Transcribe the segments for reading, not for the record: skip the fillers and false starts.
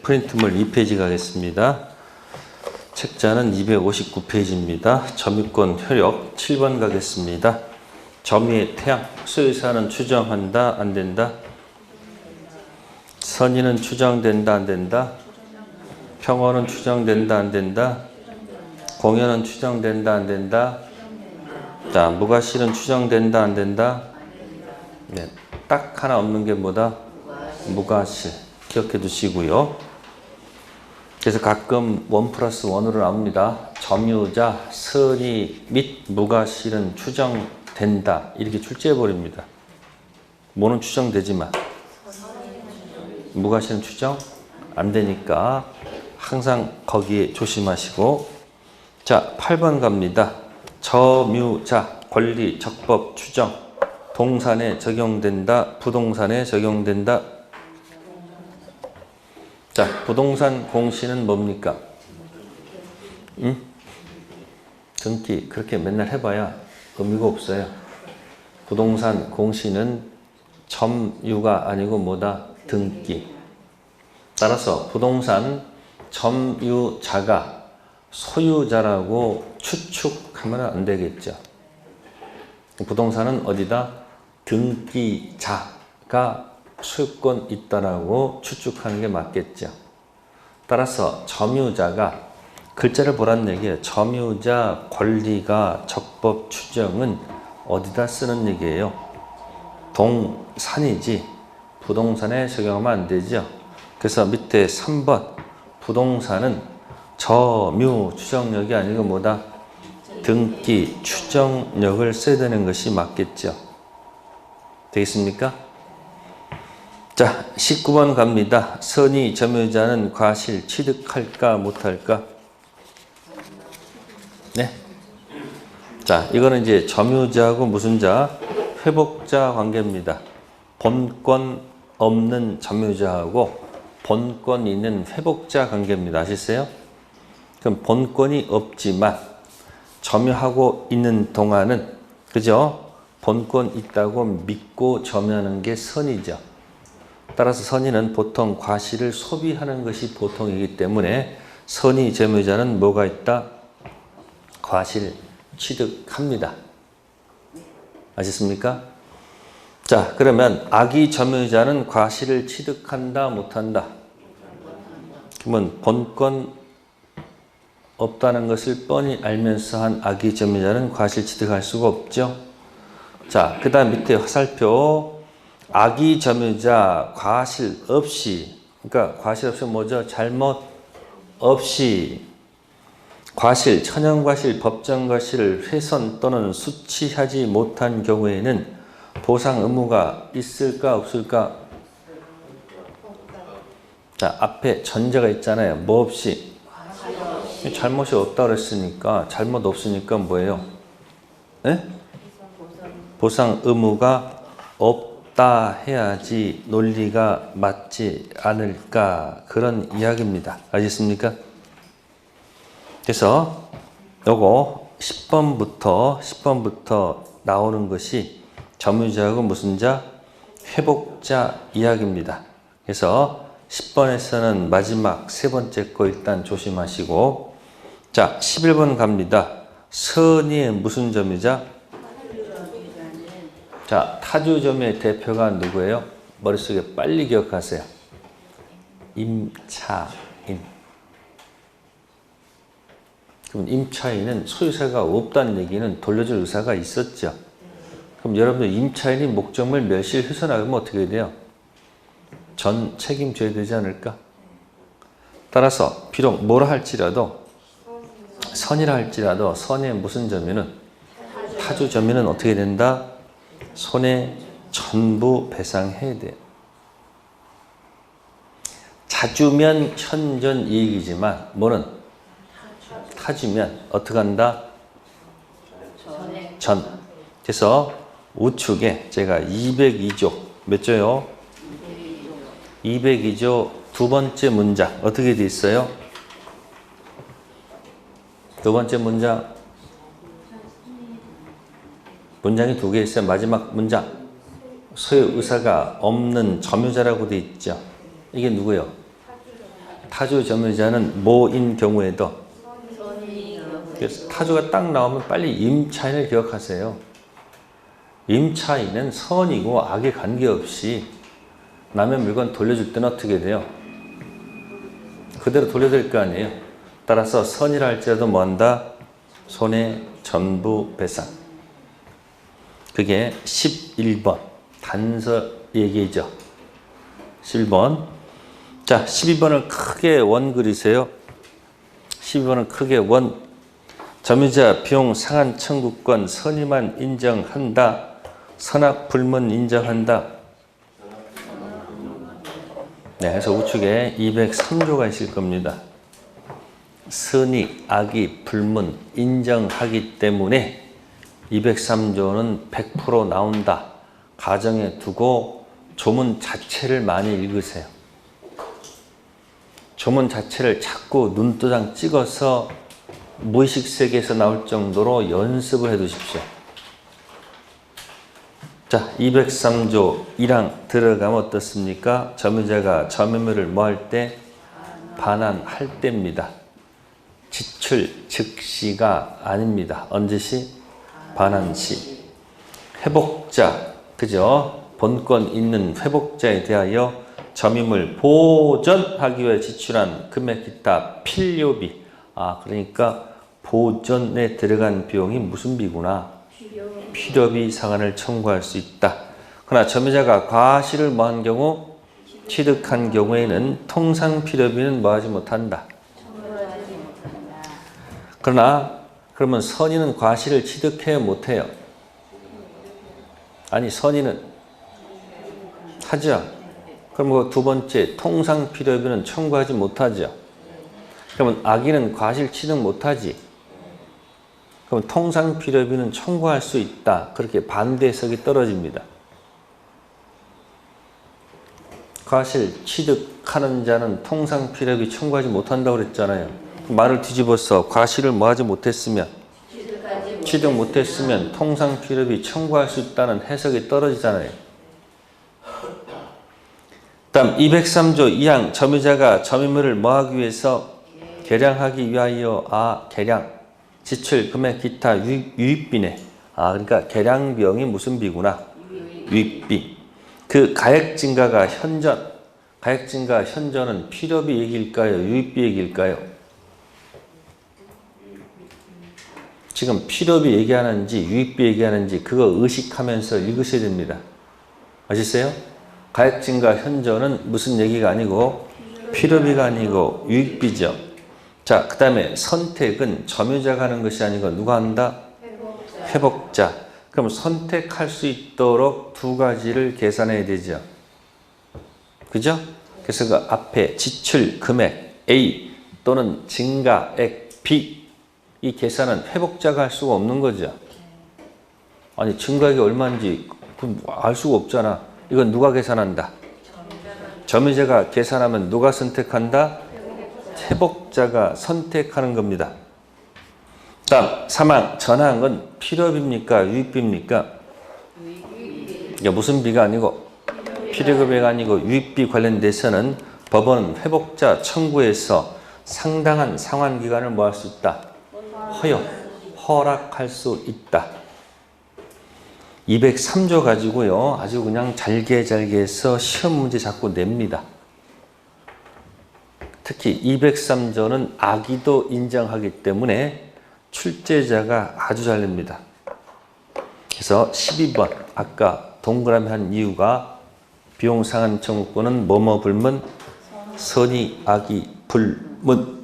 프린트물 2페이지 가겠습니다. 책자는 259페이지입니다. 점유권 효력 7번 가겠습니다. 점유의 태양, 소유사는 추정한다, 안 된다? 선의는 추정된다, 안 된다? 평어는 추정된다, 안 된다? 공연은 추정된다, 안 된다? 자, 무과실은 추정된다, 안 된다? 네, 딱 하나 없는 게 뭐다? 무과실. 기억해 두시고요. 그래서 가끔 1+1으로 나옵니다. 점유자, 선의 및 무과실은 추정된다. 이렇게 출제해 버립니다. 뭐는 추정되지만 무과실은 추정 안 되니까 항상 거기에 조심하시고. 자, 8번 갑니다. 점유자, 권리, 적법, 추정. 동산에 적용된다, 부동산에 적용된다. 자, 부동산 공시는 뭡니까? 등기. 그렇게 맨날 해봐야 의미가 없어요. 부동산 공시는 점유가 아니고 뭐다? 등기. 따라서 부동산 점유자가 소유자라고 추측하면 안 되겠죠. 부동산은 어디다? 등기자가 소유권 있다라고 추측하는 게 맞겠죠. 따라서 점유자가, 글자를 보란 얘기예요. 점유자 권리가 적법 추정은 어디다 쓰는 얘기예요? 동산이지 부동산에 적용하면 안 되죠. 그래서 밑에 3번 부동산은 점유 추정력이 아니고 뭐다? 등기 추정력을 써야 되는 것이 맞겠죠. 되겠습니까? 자, 19번 갑니다. 선의 점유자는 과실 취득할까 못할까? 네. 자, 이거는 이제 점유자하고 무슨 자? 회복자 관계입니다. 본권 없는 점유자하고 본권 있는 회복자 관계입니다. 아시세요? 그럼 본권이 없지만 점유하고 있는 동안은, 그죠? 본권 있다고 믿고 점유하는 게 선의죠. 따라서 선의는 보통 과실을 소비하는 것이 보통이기 때문에 선의 점유자는 뭐가 있다? 과실 취득합니다. 아셨습니까? 자, 그러면 악의 점유자는 과실을 취득한다, 못한다? 그러면 본권 없다는 것을 뻔히 알면서 한 악의 점유자는 과실 취득할 수가 없죠. 자, 그 다음 밑에 화살표. 악의 점유자 과실 없이, 그러니까 과실 없이 뭐죠? 잘못 없이 과실, 천연과실, 법정과실을 훼손 또는 수취하지 못한 경우에는 보상 의무가 있을까 없을까? 자, 앞에 전제가 있잖아요. 뭐 없이? 잘못이 없다 그랬으니까, 잘못 없으니까 뭐예요? 네? 보상 의무가 없다 해야지 논리가 맞지 않을까, 그런 이야기입니다. 아시겠습니까? 그래서 요거 10번부터 나오는 것이 점유자하고 무슨 자? 회복자 이야기입니다. 그래서 10번에서는 마지막 세 번째 거 일단 조심하시고. 자, 11번 갑니다. 선의의 무슨 점유자? 자, 타주점의 대표가 누구예요? 머릿속에 빨리 기억하세요. 임차인. 그럼 임차인은 소유사가 없다는 얘기는 돌려줄 의사가 있었죠. 그럼 여러분들 임차인이 목적물 멸실 훼손하면 어떻게 돼요? 전 책임져야 되지 않을까? 따라서 비록 뭐라 할지라도, 선이라 할지라도 선의 무슨 점유는, 타주 점유는 어떻게 된다? 손해 전부 배상해야 돼요. 자주면 현존 이익이지만 뭐는? 타주면 어떻게 한다? 전. 그래서 우측에 제가 202조 몇 조요? 202조 두 번째 문장 어떻게 돼 있어요? 두 번째 문장, 문장이 두 개 있어요. 마지막 문장, 소유 의사가 없는 점유자라고 돼 있죠. 이게 누구예요? 타주 점유자는 뭐인 경우에도. 그래서 타주가 딱 나오면 빨리 임차인을 기억하세요. 임차인은 선이고 악에 관계없이 남의 물건 돌려줄 때는 어떻게 돼요? 그대로 돌려드릴 거 아니에요. 따라서 선이라 할지라도 뭐한다? 손해 전부 배상. 그게 11번 단서 얘기죠. 11번. 자, 12번을 크게 원 그리세요. 12번은 크게 원. 점유자 비용 상한 청구권 선의만 인정한다. 선악 불문 인정한다. 네, 그래서 우측에 203조가 있을 겁니다. 선의, 악의, 불문 인정하기 때문에 203조는 100% 나온다. 가정에 두고 조문 자체를 많이 읽으세요. 조문 자체를 자꾸 눈도장 찍어서 무의식 세계에서 나올 정도로 연습을 해 두십시오. 자, 203조 1항 들어가면 어떻습니까? 점유자가 점유물을 뭐 할 때? 반환할 때입니다. 지출 즉시가 아닙니다. 언제 시? 반환 시. 회복자, 그죠? 본권 있는 회복자에 대하여 점유물 보존하기 위해 지출한 금액 기타 필요비. 그러니까 보존에 들어간 비용이 무슨 비구나? 필요비 상환을 청구할 수 있다. 그러나 점유자가 과실을 뭐한 경우? 취득한 경우에는 통상 필요비는 뭐하지 못한다. 그러나 그러면 선의는 과실을 취득해야 못해요? 아니, 선의는 하죠. 그럼 두 번째 통상 필요비는 청구하지 못하죠. 그러면 악의는 과실 취득 못하지. 그럼 통상 필요비는 청구할 수 있다. 그렇게 반대 해석이 떨어집니다. 과실 취득하는 자는 통상 필요비 청구하지 못한다고 그랬잖아요. 말을 뒤집어서 과실을 뭐하지 못했으면, 취득 못했으면 통상 필요비 청구할 수 있다는 해석이 떨어지잖아요. 다음 203조 2항 점유자가 점유물을 뭐하기 위해서? 계량하기 위하여. 계량. 지출 금액 기타 유입비네. 그러니까 계량 비용이 무슨 비구나? 유입비. 그 가액 증가가 현전. 가액 증가 현전은 필요비 얘기일까요? 유입비 얘기일까요? 지금 필요비 얘기하는지 유입비 얘기하는지 그거 의식하면서 읽으셔야 됩니다. 아시세요? 가액 증가 현저는 무슨 얘기가 아니고 필요비가 아니고 유익비죠. 자, 그 다음에 선택은 점유자가 하는 것이 아니고 누가 한다? 회복자. 그럼 선택할 수 있도록 두 가지를 계산해야 되죠. 그죠? 그래서 그 앞에 지출 금액 A 또는 증가액 B, 이 계산은 회복자가 할 수가 없는 거죠. 아니, 증가액이 얼마인지 알 수가 없잖아. 이건 누가 계산한다? 점유자가 계산하면 누가 선택한다? 회복자가 선택하는 겁니다. 다음 3항 전항은 필요비입니까? 유익비입니까? 이게 무슨 비가 아니고 필요비가 아니고 유익비 관련돼서는 법원은 회복자 청구에서 상당한 상환기간을 뭐 할 수 있다? 허락할 수 있다. 203조 가지고요, 아주 그냥 잘게 해서 시험 문제 자꾸 냅니다. 특히 203조는 악의도 인정하기 때문에 출제자가 아주 잘 냅니다. 그래서 12번 아까 동그라미 한 이유가 비용 상한 청구권은 뭐뭐 불문, 선의, 악의, 불문.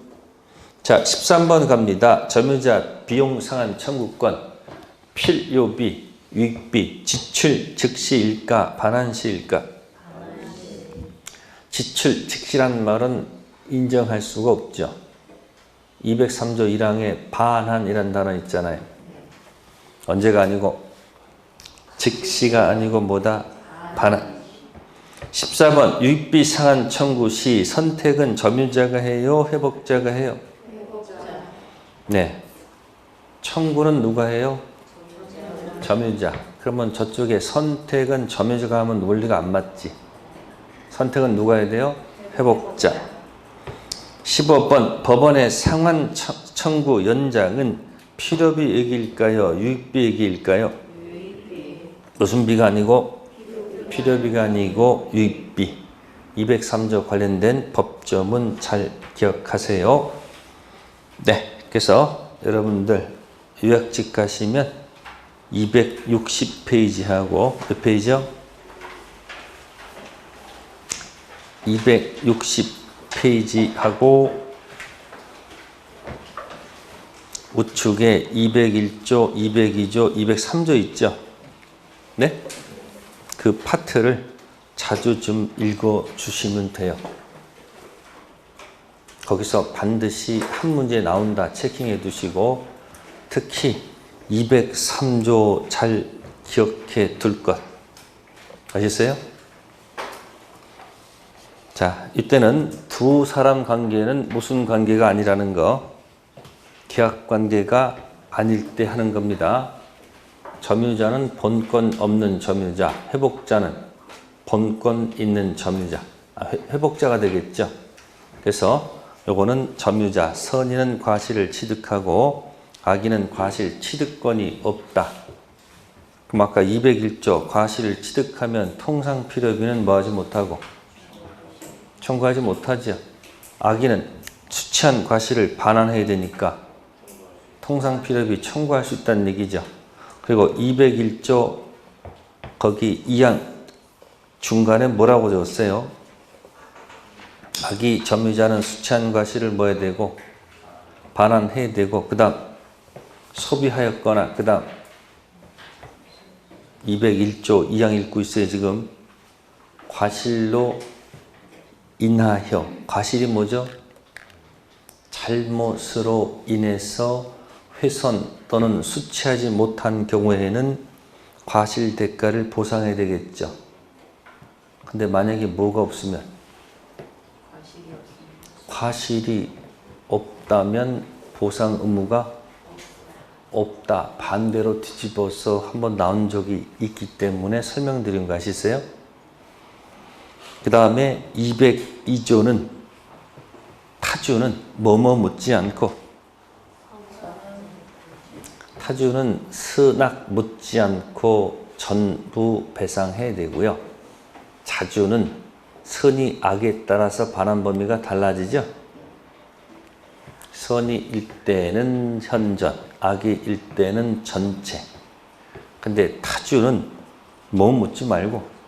자, 13번 갑니다. 점유자 비용 상한 청구권, 필요비, 유익비, 지출 즉시일까, 반환시일까? 지출 즉시란 말은 인정할 수가 없죠. 203조 1항에 반환이라는 단어 있잖아요. 언제가 아니고 즉시가 아니고 뭐다? 반환. 14번 유익비 상한 청구 시 선택은 점유자가 해요? 회복자가 해요? 네. 청구는 누가 해요? 점유자. 그러면 저쪽에 선택은 점유자가 하면 원리가 안 맞지. 선택은 누가 해야 돼요? 회복자. 15번 법원의 상환 청구 연장은 필요비 얘기일까요? 유익비 얘기일까요? 무슨 비가 아니고 필요비가 아니고 유익비. 203조 관련된 법조문 잘 기억하세요. 네, 그래서 여러분들 요약집 가시면 260페이지하고 몇 페이지요? 260페이지하고 우측에 201조, 202조, 203조 있죠? 네? 그 파트를 자주 좀 읽어주시면 돼요. 거기서 반드시 한 문제 나온다 체킹해 두시고 특히 203조 잘 기억해 둘 것. 아셨어요? 자, 이때는 두 사람 관계는 무슨 관계가 아니라는 거, 계약 관계가 아닐 때 하는 겁니다. 점유자는 본권 없는 점유자, 회복자는 본권 있는 점유자, 회복자가 되겠죠. 그래서 요거는 점유자, 선인은 과실을 취득하고 악인은 과실 취득권이 없다. 그럼 아까 201조 과실을 취득하면 통상 필요비는 뭐하지 못하고 청구하지 못하죠. 악인은 수취한 과실을 반환해야 되니까 통상 필요비 청구할 수 있다는 얘기죠. 그리고 201조 거기 2항 중간에 뭐라고 적었어요? 악이 점유자는 수취한 과실을 뭐 해야 되고 반환해야 되고 그 다음 소비하였거나 그 다음 201조 2항 읽고 있어요. 지금 과실로 인하여, 과실이 뭐죠? 잘못으로 인해서 훼손 또는 수취하지 못한 경우에는 과실 대가를 보상해야 되겠죠. 근데 만약에 뭐가 없으면, 과실이 없다면 보상 의무가 없다. 반대로 뒤집어서 한번 나온 적이 있기 때문에 설명드린 거 아시세요? 그 다음에 202조는 타주는 뭐뭐 묻지 않고, 타주는 스낙 묻지 않고 전부 배상해야 되고요. 자주는 선이 악에 따라서 반환 범위가 달라지죠. 선이일 때는 현전, 악이일 때는 전체. 근데 타주는 뭐 묻지 말고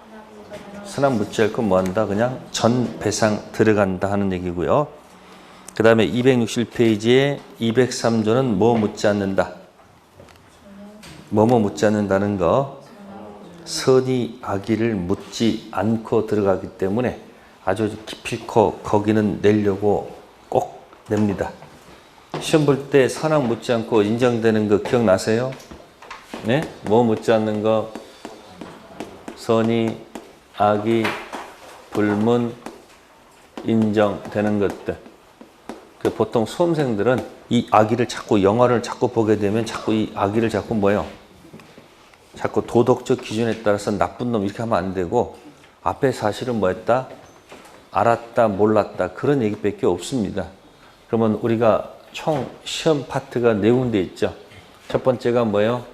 선악 묻지 않고 뭐 한다? 그냥 전 배상 들어간다 하는 얘기고요. 그 다음에 260페이지에 203조는 뭐 묻지 않는다? 뭐뭐 묻지 않는다는 거, 선이 악의를 묻지 않고 들어가기 때문에 아주 기필코 거기는 내려고 꼭 냅니다. 시험 볼 때 선악 묻지 않고 인정되는 거 기억나세요? 네? 뭐 묻지 않는 거? 선이, 악의, 불문, 인정되는 것들. 보통 수험생들은 이 악의를 자꾸 영어를 자꾸 보게 되면 자꾸 이 악의를 자꾸 뭐예요? 자꾸 도덕적 기준에 따라서 나쁜 놈 이렇게 하면 안 되고 앞에 사실은 뭐였다? 알았다, 몰랐다 그런 얘기밖에 없습니다. 그러면 우리가 총 시험 파트가 네 군데 있죠. 첫 번째가 뭐예요?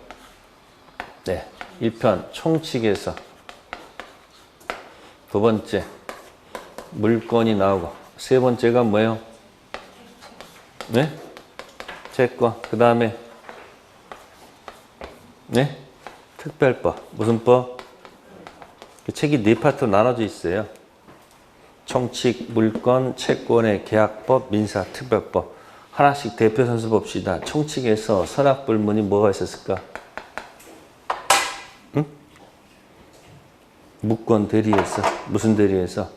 네, 1편 총칙에서, 두 번째 물권이 나오고, 세 번째가 뭐예요? 네? 채권. 그 다음에 네? 특별법. 무슨 법? 책이 네 파트로 나눠져 있어요. 총칙, 물권, 채권의 계약법, 민사, 특별법. 하나씩 대표 선수 봅시다. 총칙에서 선악불문이 뭐가 있었을까? 응? 무권 대리에서. 무슨 대리에서?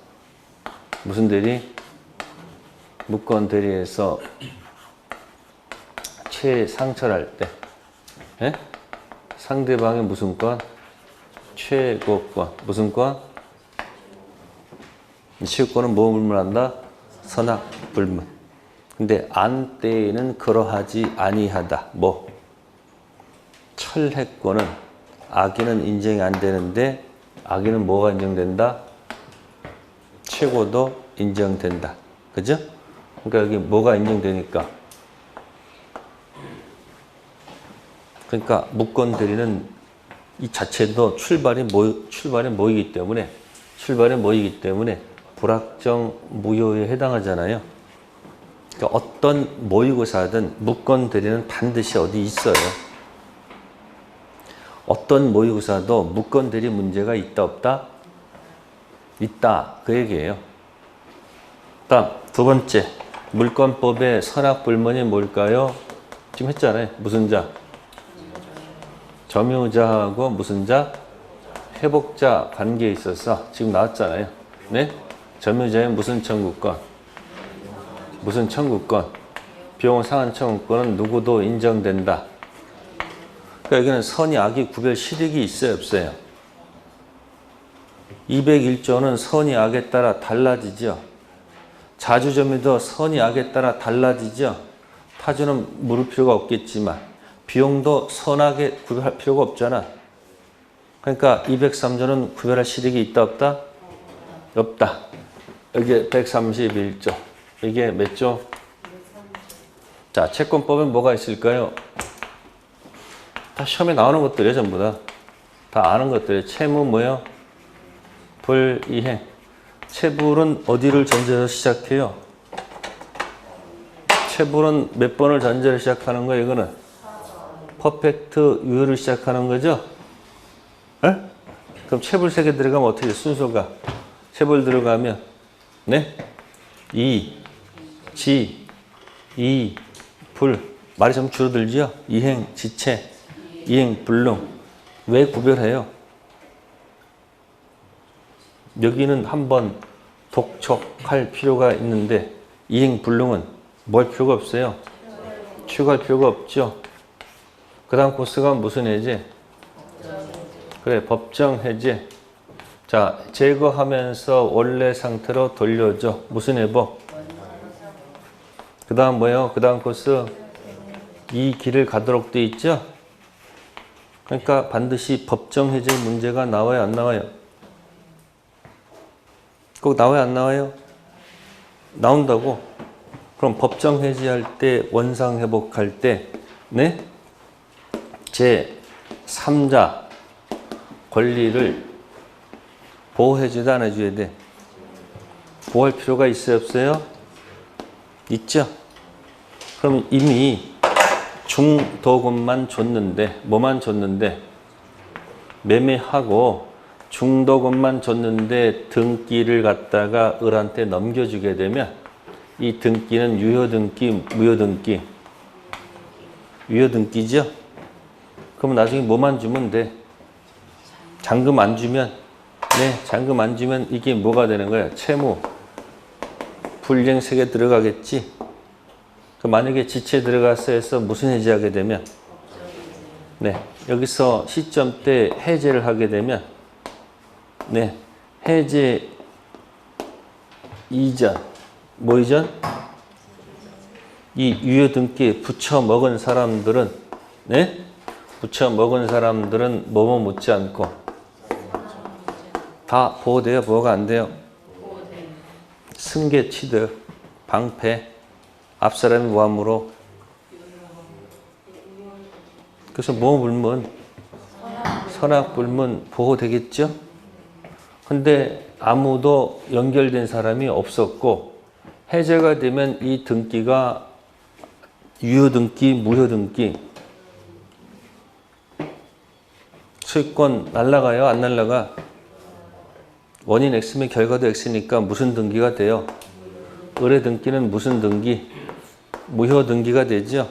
무슨 대리? 무권 대리에서 최상철할 때, 예? 상대방의 무슨 권? 최고권. 무슨 권? 최고권은 뭐 불문한다? 선악불문. 근데 안때에는 그러하지 아니하다. 뭐? 철해권은 악의는 인정이 안 되는데 악의는 뭐가 인정된다? 최고도 인정된다. 그죠? 그러니까 여기 뭐가 인정되니까. 그러니까 무권 대리는 이 자체도 출발이 모이기 때문에 불확정 무효에 해당하잖아요. 그러니까 어떤 모의고사든 무권 대리는 반드시 어디 있어요. 어떤 모의고사도 무권 대리 문제가 있다 없다? 있다. 그 얘기예요. 다음 두 번째, 물권법의 선악불문이 뭘까요? 지금 했잖아요. 무슨 자? 점유자하고 무슨 자? 회복자 관계에 있어서 지금 나왔잖아요. 네? 점유자의 무슨 청구권? 무슨 청구권? 비용 상한 청구권은 누구도 인정된다. 그러니까 여기는 선의 악의 구별 실익이 있어요, 없어요? 201조는 선의 악에 따라 달라지죠. 자주점유도 선의 악에 따라 달라지죠. 타주는 물을 필요가 없겠지만 비용도 선악에 구별할 필요가 없잖아. 그러니까 203조는 구별할 실익이 있다 없다? 없다. 여기 131조. 이게 몇 조? 자, 채권법엔 뭐가 있을까요? 다 시험에 나오는 것들이에요, 전부 다. 다 아는 것들이에요. 채무 뭐요? 불이행. 채불은 어디를 전제해서 시작해요? 채불은 몇 번을 전제로 시작하는 거예요, 이거는? 퍼펙트 유효를 시작하는 거죠? 에? 그럼 채불 3개 들어가면 어떻게 돼? 순서가. 채불 들어가면, 네? 이, 지, 이, 불. 말이 좀 줄어들죠? 이행, 지체, 이행, 불능. 왜 구별해요? 여기는 한번 독촉할 필요가 있는데 이행, 불능은 뭐 할 필요가 없어요? 추가할 필요가 없죠. 그 다음 코스가 무슨 해제? 그래, 법정 해제. 자, 제거하면서 원래 상태로 돌려줘. 무슨 회복? 그 다음 뭐예요? 그 다음 코스? 이 길을 가도록 돼 있죠? 그러니까 반드시 법정 해제 문제가 나와요, 안 나와요? 꼭 나와요, 안 나와요? 나온다고? 그럼 법정 해제할 때, 원상 회복할 때, 네? 제 3자 권리를 보호해줘야 안 해줘야 돼? 보호할 필요가 있어요, 없어요? 있죠? 그럼 이미 중도금만 줬는데, 뭐만 줬는데, 매매하고 중도금만 줬는데 등기를 갖다가 을한테 넘겨주게 되면 이 등기는 유효등기, 무효등기? 유효등기죠? 그럼 나중에 뭐만 주면 돼? 잔금 안 주면, 네, 잔금 안 주면 이게 뭐가 되는 거야? 채무, 불이행 3개 들어가겠지? 그 만약에 지체 들어갔어 해서 무슨 해제하게 되면, 네, 여기서 시점 때 해제를 하게 되면, 네, 해제 이전, 뭐 이전? 이 유효등기에 붙여 먹은 사람들은, 네, 붙여 먹은 사람들은 뭐뭐 묻지 않고 다 보호돼요, 보호가 안 돼요? 승계, 취득, 방패, 앞사람이 모함으로. 그래서 뭐 불문? 선악불문 보호되겠죠? 근데 아무도 연결된 사람이 없었고 해제가 되면 이 등기가 유효등기, 무효등기, 소유권 날라가요, 안 날라가? 원인 X면 결과도 X니까 무슨 등기가 돼요? 을의 등기는 무슨 등기? 무효등기가 되죠.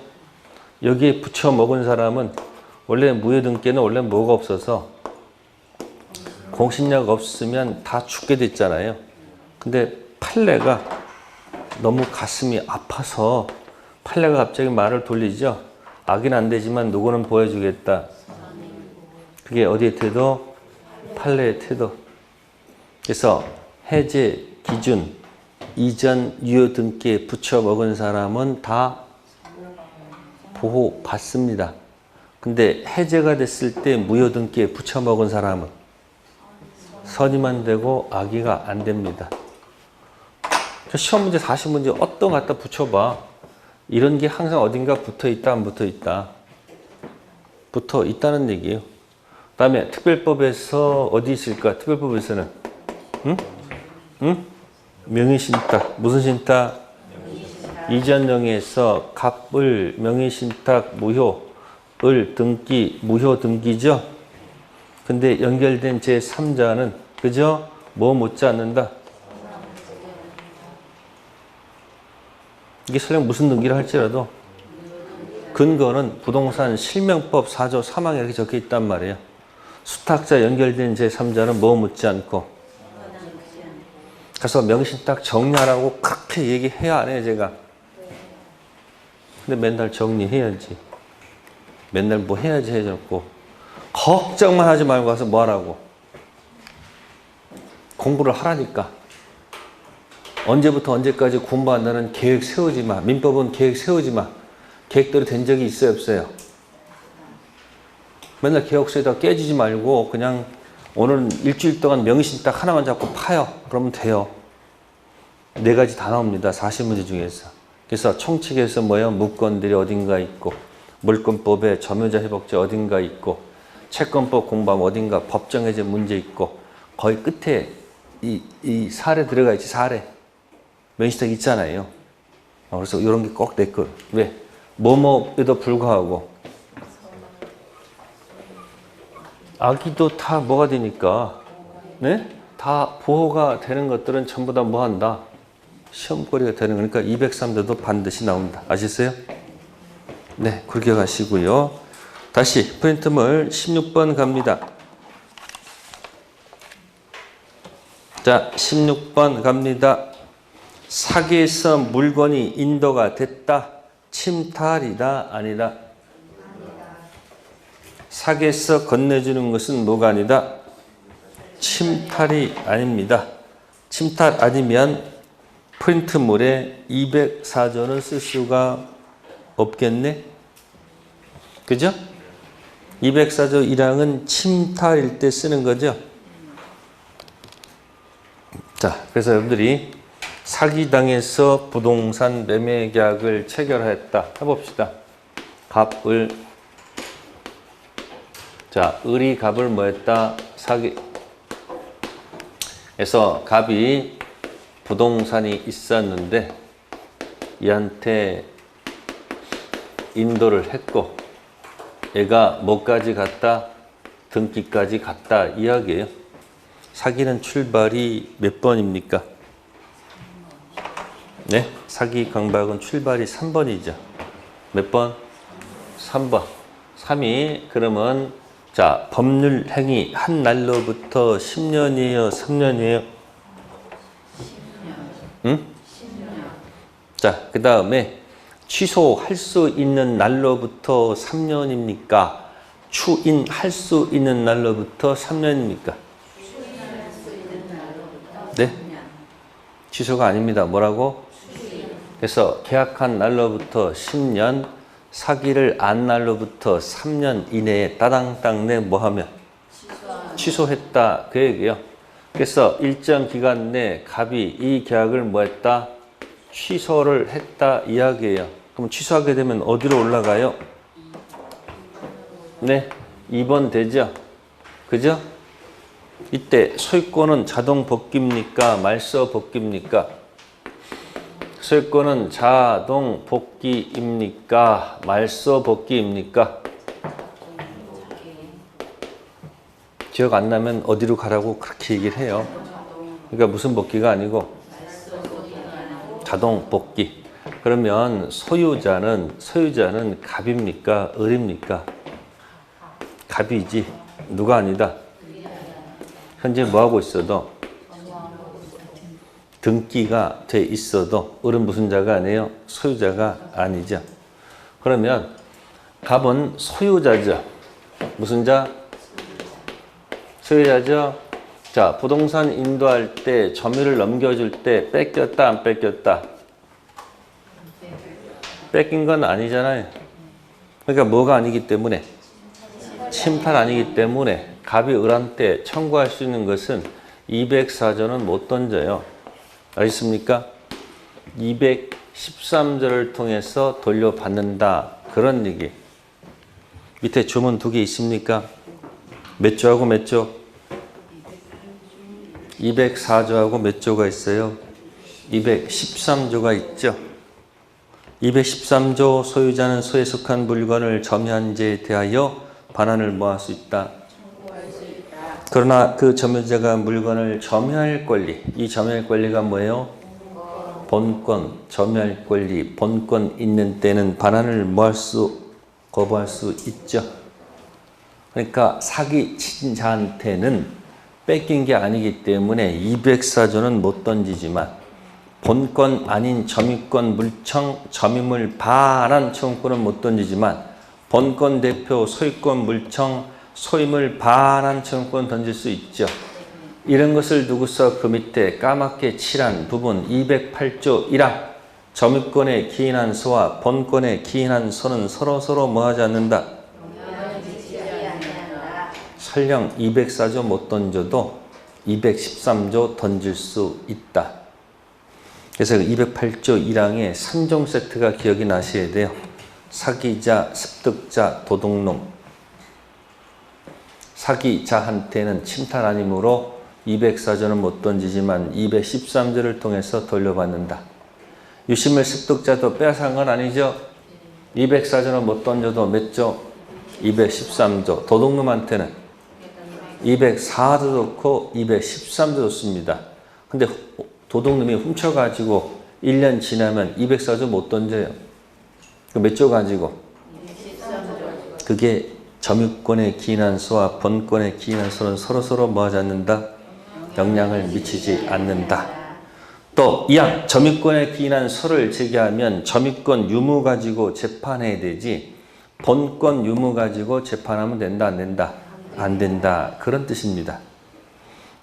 여기에 붙여 먹은 사람은 원래 무효등기는 원래 뭐가 없어서 공신력 없으면 다 죽게 됐잖아요. 근데 판례가 너무 가슴이 아파서 판례가 갑자기 말을 돌리죠. 악인 안 되지만 누구는 보여주겠다. 그게 어디의 태도? 판례의 태도. 그래서 해제 기준 이전 유효등기에 붙여 먹은 사람은 다 보호받습니다. 근데 해제가 됐을 때 무효등기에 붙여 먹은 사람은 선의만 되고 악의가 안 됩니다. 시험 문제 40문제 어떤 갖다 붙여봐. 이런 게 항상 어딘가 붙어 있다, 안 붙어 있다. 붙어 있다는 얘기예요. 그 다음에 특별법에서 어디 있을까? 특별법에서는 응? 응? 명의신탁. 무슨 신탁? 이전령에서 갑을 명의신탁 무효을 등기, 무효 등기죠. 근데 연결된 제3자는 그죠? 뭐 묻지 않는다? 이게 설령 무슨 등기를 할지라도 근거는 부동산 실명법 4조 3항에 이렇게 적혀 있단 말이에요. 수탁자 연결된 제3자는 뭐 묻지 않고. 그래서 명의신탁 정리하라고 그렇게 얘기해야 안 해요, 제가. 근데 맨날 정리해야지. 맨날 뭐 해야지 해놓고 걱정만 하지 말고 가서 뭐 하라고. 공부를 하라니까. 언제부터 언제까지 공부한다는 계획 세우지 마. 민법은 계획 세우지 마. 계획대로 된 적이 있어요, 없어요? 맨날 계획서에다 깨지지 말고 그냥 오늘은 일주일 동안 명의신탁 하나만 잡고 파요. 그러면 돼요. 4가지 다 나옵니다. 40문제 중에서. 그래서 총칙에서 뭐예요? 무권들이 어딘가 있고, 물권법에 점유자 회복제 어딘가 있고, 채권법 공부하면 어딘가 법정해제 문제 있고, 거의 끝에 이 사례 들어가 있지, 사례. 명의신탁 있잖아요. 그래서 이런 게 꼭 내 거. 왜? 뭐뭐에도 불구하고. 아기도 다 뭐가 되니까, 네? 다 보호가 되는 것들은 전부 다 뭐 한다? 시험거리가 되는 거니까 203도도 반드시 나온다. 아시겠어요? 네, 그렇게 가시고요. 다시 프린트물 16번 갑니다. 자, 16번 갑니다. 사기에서 물건이 인도가 됐다. 침탈이다, 아니다? 사기에서 건네주는 것은 뭐가 아니다? 침탈이 아닙니다. 침탈 아니면 프린트물에 204조는 쓸 수가 없겠네? 그죠? 204조 1항은 침탈일 때 쓰는 거죠? 자, 그래서 여러분들이 사기당해서 부동산 매매 계약을 체결했다. 해봅시다. 갑을, 자, 을이 갑을 뭐 했다? 사기. 그래서 갑이 부동산이 있었는데 얘한테 인도를 했고 얘가 뭐까지 갔다? 등기까지 갔다 이야기예요. 사기는 출발이 몇 번입니까? 네? 사기 강박은 출발이 3번이죠. 몇 번? 3번. 3이 그러면 자, 법률 행위 한 날로부터 10년이에요? 3년이에요? 응? 자, 그 다음에 취소할 수 있는 날로부터 3년입니까? 추인할 수 있는 날로부터 3년입니까? 네? 취소가 아닙니다. 뭐라고? 그래서 계약한 날로부터 10년, 사기를 안 날로부터 3년 이내에 따당땅 내 뭐하면? 취소했다. 그 얘기예요. 그래서 일정 기간 내 갑이 이 계약을 뭐 했다? 취소를 했다 이야기예요. 그럼 취소하게 되면 어디로 올라가요? 네, 2번 되죠? 그죠? 이때 소유권은 자동 복귀입니까? 말소 복귀입니까? 소유권은 자동 복귀입니까? 말소 복귀입니까? 기억 안 나면 어디로 가라고 그렇게 얘기를 해요. 그러니까 무슨 복귀가 아니고 자동 복귀. 그러면 소유자는 갑입니까? 을입니까? 갑이지. 누가 아니다. 현재 뭐하고 있어도 등기가 돼 있어도 을은 무슨 자가 아니에요? 소유자가 아니죠. 그러면 갑은 소유자죠. 무슨 자? 소유자죠. 자, 부동산 인도할 때 점유를 넘겨줄 때 뺏겼다 안 뺏겼다? 뺏긴 건 아니잖아요. 그러니까 뭐가 아니기 때문에? 침탈 아니기 때문에 갑이 을한테 청구할 수 있는 것은 204조는 못 던져요. 알겠습니까? 213조를 통해서 돌려받는다. 그런 얘기. 밑에 주문 두 개 있습니까? 몇 조하고 몇 조? 204조하고 몇 조가 있어요? 213조가 있죠. 213조 소유자는 소에 속한 물건을 점유한 죄에 대하여 반환을 뭐할 수 있다. 그러나 그 점유자가 물건을 점유할 권리, 이 점유할 권리가 뭐예요? 본권, 점유할 권리, 본권 있는 때는 반환을 거부할 수 있죠. 그러니까 사기 친 자한테는 뺏긴 게 아니기 때문에 204조는 못 던지지만 본권 아닌 점유권 물청, 점유물 반환 청구권은 못 던지지만 본권 대표 소유권 물청, 소유물 반환 청구권 던질 수 있죠. 이런 것을 두고서 그 밑에 까맣게 칠한 부분 208조 1항 점유권에 기인한 소와 본권에 기인한 소는 서로 뭐하지 않는다. 설령 204조 못 던져도 213조 던질 수 있다. 그래서 208조 1항에 3종 세트가 기억이 나셔야 돼요. 사기자, 습득자, 도둑놈. 사기자한테는 침탈 아니므로 204조는 못 던지지만 213조를 통해서 돌려받는다. 유심을 습득자도 빼앗은 건 아니죠. 204조는 못 던져도 몇 조? 213조. 도둑놈한테는 204도 좋고 213도 좋습니다. 근데 도둑놈이 훔쳐가지고 1년 지나면 204조 못 던져요. 몇 조 가지고? 그게 점유권에 기인한 소와 본권에 기인한 소는 서로 뭐하지 않는다? 영향을 미치지 않는다. 또 이항 점유권에 기인한 소를 제기하면 점유권 유무 가지고 재판해야 되지 본권 유무 가지고 재판하면 된다 안 된다? 안 된다. 그런 뜻입니다.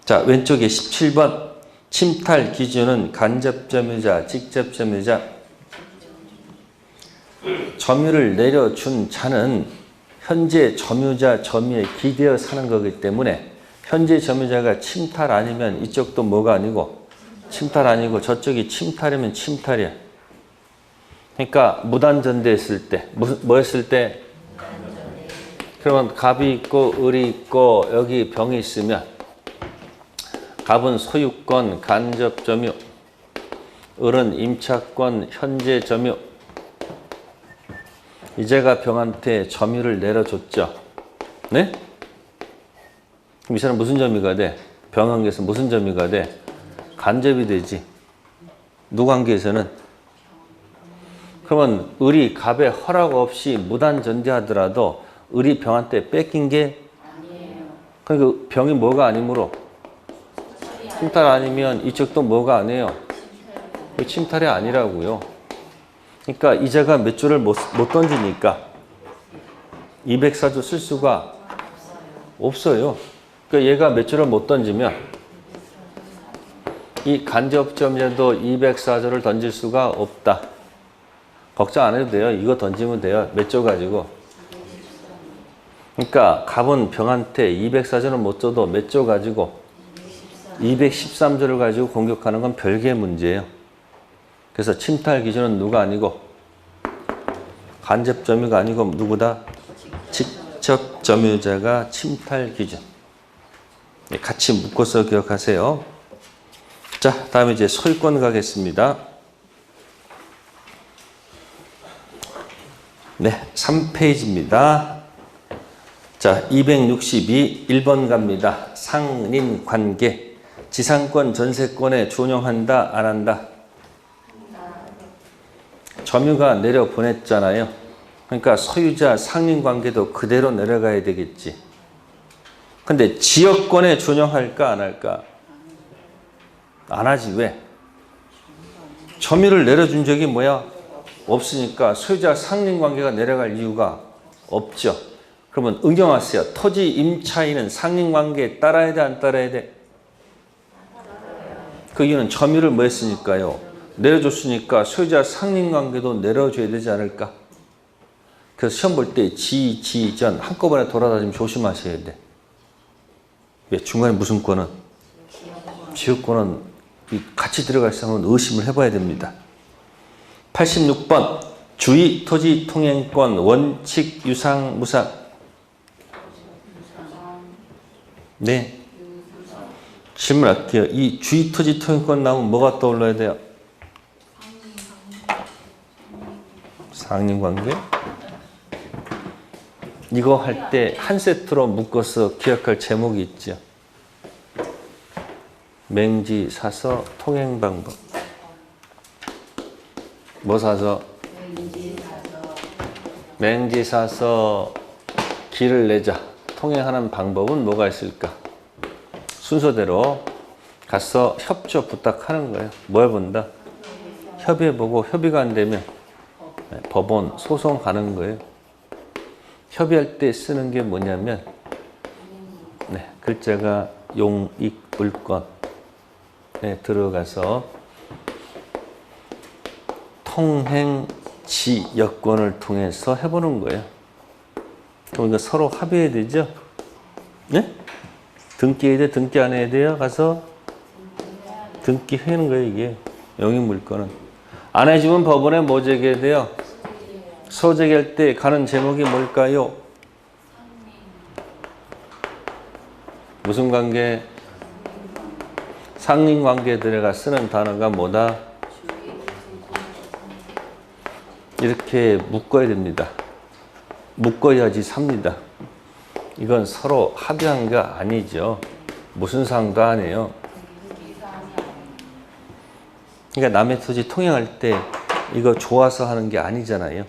자, 왼쪽에 17번 침탈 기준은 간접 점유자, 직접 점유자. 점유를 내려준 자는 현재 점유자, 점유에 기대어 사는 거기 때문에 현재 점유자가 침탈 아니면 이쪽도 뭐가 아니고 침탈 아니고 저쪽이 침탈이면 침탈이야. 그러니까 무단전대 했을 때 뭐 했을 때? 그러면 갑이 있고 을이 있고 여기 병이 있으면 갑은 소유권, 간접 점유, 을은 임차권, 현재 점유. 이제가 병한테 점유를 내려줬죠. 네? 그럼 이 사람 무슨 점유가 돼? 병 관계에서 무슨 점유가 돼? 간접이 되지. 누구 관계에서는? 그러면 을이 갑의 허락 없이 무단 전대하더라도 을이 병한테 뺏긴 게 아니에요. 그러니까 병이 뭐가 아니므로 침탈 아니면 이쪽도 뭐가 아니에요. 침탈이 아니라고요. 그러니까 이자가 몇 조를 못 던지니까 204조 쓸 수가 없어요. 그러니까 얘가 몇 조를 못 던지면 이 간접점유자도 204조를 던질 수가 없다. 걱정 안 해도 돼요. 이거 던지면 돼요. 몇 조 가지고. 그러니까 갑은 병한테 204조는 못 줘도 몇 조 가지고 213조를 가지고 공격하는 건 별개의 문제예요. 그래서 침탈 기준은 누가 아니고 간접 점유가 아니고 누구다? 직접 점유자가 침탈 기준. 같이 묶어서 기억하세요. 자, 다음에 이제 소유권 가겠습니다. 네, 3페이지입니다. 자, 262 1번 갑니다. 상린 관계. 지상권 전세권에 준용한다 안 한다? 점유가 내려보냈잖아요. 그러니까 소유자 상린 관계도 그대로 내려가야 되겠지. 근데 지역권에 준용할까 안 할까? 안 하지. 왜? 점유를 내려준 적이 뭐야? 없으니까 소유자 상린 관계가 내려갈 이유가 없죠. 그러면 응용하세요. 토지 임차인은 상린 관계에 따라야 돼 안 따라야 돼? 그 이유는 점유를 뭐 했으니까요? 내려줬으니까 소유자 상린 관계도 내려줘야 되지 않을까? 그래서 시험 볼 때 지전 한꺼번에 돌아다니면 조심하셔야 돼. 왜? 중간에 무슨 권은? 지역권은 같이 들어갈 사람은 의심을 해봐야 됩니다. 86번 주의 토지 통행권 원칙 유상 무상. 네. 질문할게요. 이 주의 토지 통행권 나오면 뭐가 떠올라야 돼요? 상린관계? 이거 할 때 한 세트로 묶어서 기억할 제목이 있죠. 맹지 사서 통행 방법. 뭐 사서? 맹지 사서 길을 내자. 통행하는 방법은 뭐가 있을까? 순서대로 가서 협조 부탁하는 거예요. 뭘 본다? 협의해보고 협의가 안 되면 법원 소송 가는 거예요. 협의할 때 쓰는 게 뭐냐면 글자가 용익물권에 들어가서 통행지 여건을 통해서 해보는 거예요. 그러니까 서로 합의해야 되죠? 네? 등기해야 돼? 등기 안 해야 돼요? 가서 등기하는 거예요, 이게. 용익물권은. 안 해주면 법원에 뭐 제기해야 돼요? 소제기할 때 가는 제목이 뭘까요? 무슨 관계? 상린관계에 들어가 쓰는 단어가 뭐다? 이렇게 묶어야 됩니다. 묶어야지 삽니다. 이건 서로 합의한 거 아니죠. 무슨 상도 안 해요. 그러니까 남의 토지 통행할 때 이거 좋아서 하는 게 아니잖아요.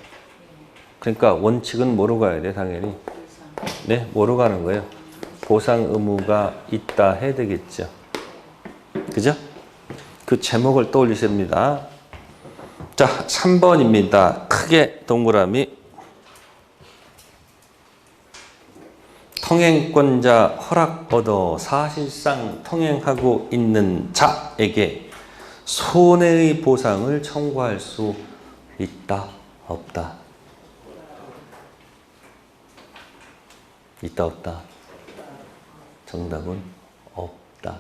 그러니까 원칙은 뭐로 가야 돼, 당연히? 네, 뭐로 가는 거예요? 보상 의무가 있다 해야 되겠죠. 그죠? 그 제목을 떠올리셔야 됩니다. 자, 3번입니다. 크게 동그라미. 통행권자 허락 얻어 사실상 통행하고 있는 자에게 손해의 보상을 청구할 수 있다, 없다? 있다, 없다? 정답은 없다.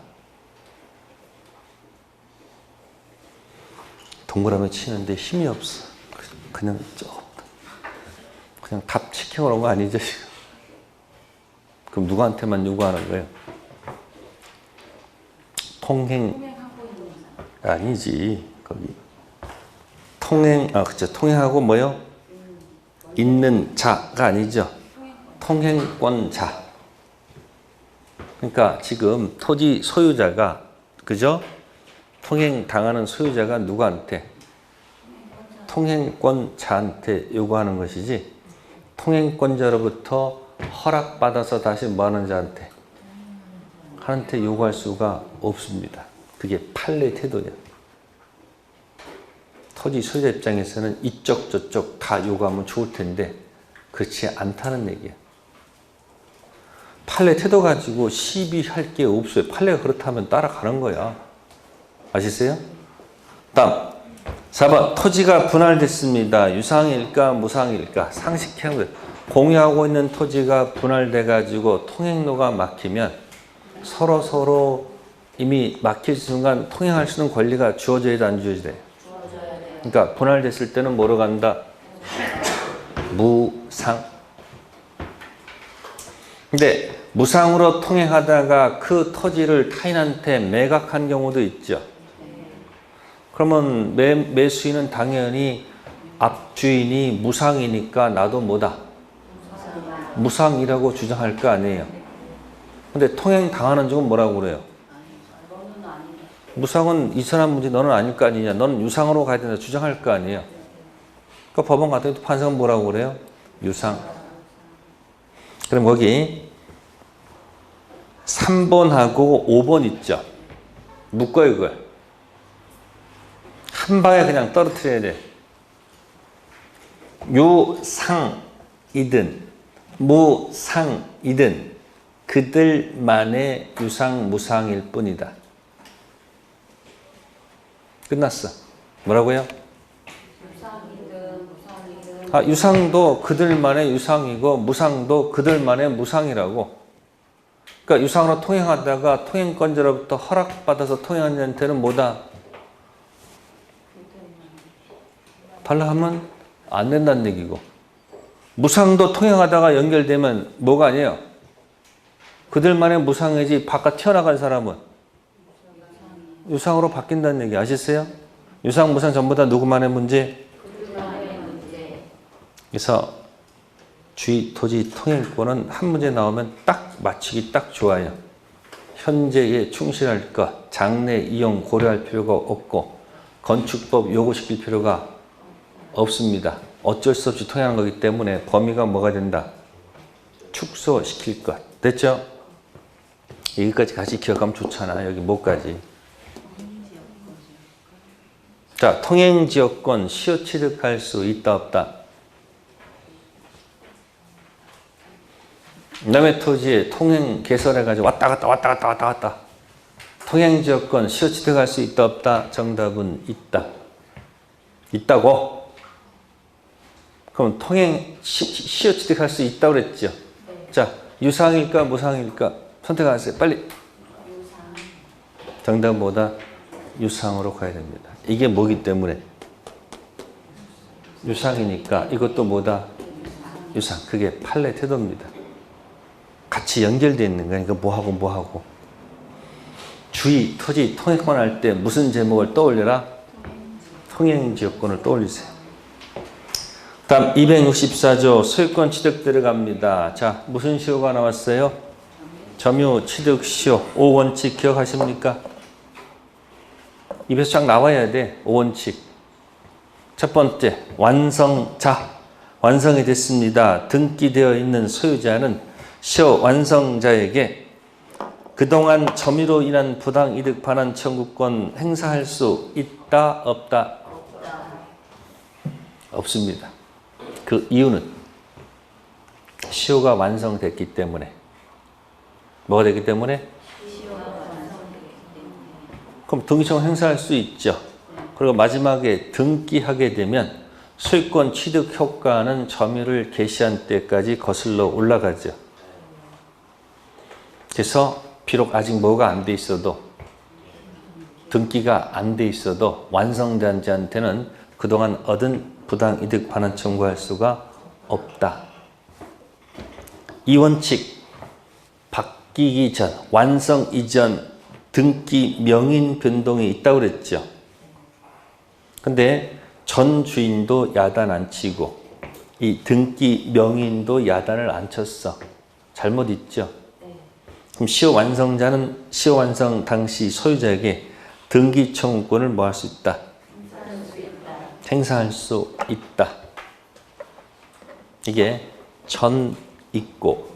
동그라미 치는데 힘이 없어. 그냥 그냥 답 시켜 놓은 거 아니죠, 지금? 그럼 누구한테만 요구하는 거예요? 아니지, 거기. 그쵸. 통행하고 뭐요? 있는 자가 아니죠. 통행권자. 그러니까 지금 토지 소유자가, 그죠? 통행 당하는 소유자가 누구한테? 통행권자한테 요구하는 것이지, 통행권자로부터 허락받아서 다시 뭐 하는 자한테? 한테 요구할 수가 없습니다. 그게 판례 태도냐. 토지 소유자 입장에서는 이쪽 저쪽 다 요구하면 좋을 텐데 그렇지 않다는 얘기야. 판례 태도 가지고 시비할 게 없어요. 판례가 그렇다면 따라가는 거야. 아시세요? 다음 4번 토지가 분할됐습니다. 유상일까 무상일까? 상식형을 공유하고 있는 토지가 분할돼 가지고 통행로가 막히면 서로 이미 막힐 순간 통행할 수 있는 권리가 주어져야 돼, 안 주어져야 돼? 그러니까 분할됐을 때는 뭐로 간다? 무상. 근데 무상으로 통행하다가 그 토지를 타인한테 매각한 경우도 있죠. 그러면 매수인은 당연히 앞주인이 무상이니까 나도 뭐다? 무상이라고 주장할 거 아니에요. 근데 통행 당하는 쪽은 뭐라고 그래요? 무상은 이 사람 문제, 너는 아닐 거 아니냐. 너는 유상으로 가야 된다 주장할 거 아니에요. 그러니까 법원 같은 경우 판사는 뭐라고 그래요? 유상. 그럼 거기 3번하고 5번 있죠. 묶어요, 그걸. 한 방에 그냥 떨어뜨려야 돼. 유상이든 무상이든 그들만의 유상 무상일 뿐이다. 끝났어. 뭐라고요? 유상도 그들만의 유상이고 무상도 그들만의 무상이라고. 그러니까 유상으로 통행하다가 통행권자로부터 허락받아서 통행한 자한테는 뭐다? 발라 하면 안 된다는 얘기고, 무상도 통행하다가 연결되면 뭐가 아니에요? 그들만의 무상이지 바깥 튀어나간 사람은 유상으로 바뀐다는 얘기 아셨어요? 유상, 무상 전부 다 누구만의 문제? 그래서 주의, 토지, 통행권은 한 문제 나오면 딱 맞추기 딱 좋아요. 현재에 충실할 것, 장래 이용 고려할 필요가 없고 건축법 요구시킬 필요가 없습니다. 어쩔 수 없이 통행한 거기 때문에 범위가 뭐가 된다? 축소시킬 것. 됐죠? 여기까지 같이 기억하면 좋잖아. 여기 뭐까지. 자, 통행지역권 시효 취득할 수 있다 없다. 남의 토지에 통행 개설해가지고 왔다 갔다 통행지역권 시효 취득할 수 있다 없다. 정답은 있다. 있다고? 그럼 통행 시효 취득할 수 있다고 그랬죠? 네. 자, 유상일까 무상일까 선택하세요. 빨리. 정답은 뭐다? 유상으로 가야 됩니다. 이게 뭐기 때문에? 유상이니까 이것도 뭐다? 유상. 그게 판례 태도입니다. 같이 연결되어 있는 거니까 뭐하고 주의, 토지, 통행권 할 때 무슨 제목을 떠올려라? 통행지역권을 떠올리세요. 다음 264조 소유권 취득 들어갑니다. 자, 무슨 시효가 나왔어요? 점유 취득 시효 5원칙 기억하십니까? 입에서 쫙 나와야 돼. 5원칙. 첫 번째, 완성자. 완성이 됐습니다. 등기되어 있는 소유자는 시효 완성자에게 그동안 점유로 인한 부당이득 반환 청구권 행사할 수 있다 없다? 없습니다. 그 이유는 시효가 완성됐기 때문에. 뭐가 됐기 때문에? 그럼 등기청 행사할 수 있죠. 그리고 마지막에 등기하게 되면 소유권 취득 효과는 점유를 개시한 때까지 거슬러 올라가죠. 그래서 비록 아직 뭐가 안 돼 있어도, 등기가 안 돼 있어도 완성자한테는 그동안 얻은 부당이득 반환 청구할 수가 없다. 이 원칙 바뀌기 전, 완성 이전 등기 명인 변동이 있다고 그랬죠. 근데 전 주인도 야단 안 치고 이 등기 명인도 야단을 안 쳤어. 잘못 있죠. 그럼 시효 완성자는 시효 완성 당시 소유자에게 등기 청구권을 뭐 할 수 있다? 행사할 수 있다. 이게 전 있고,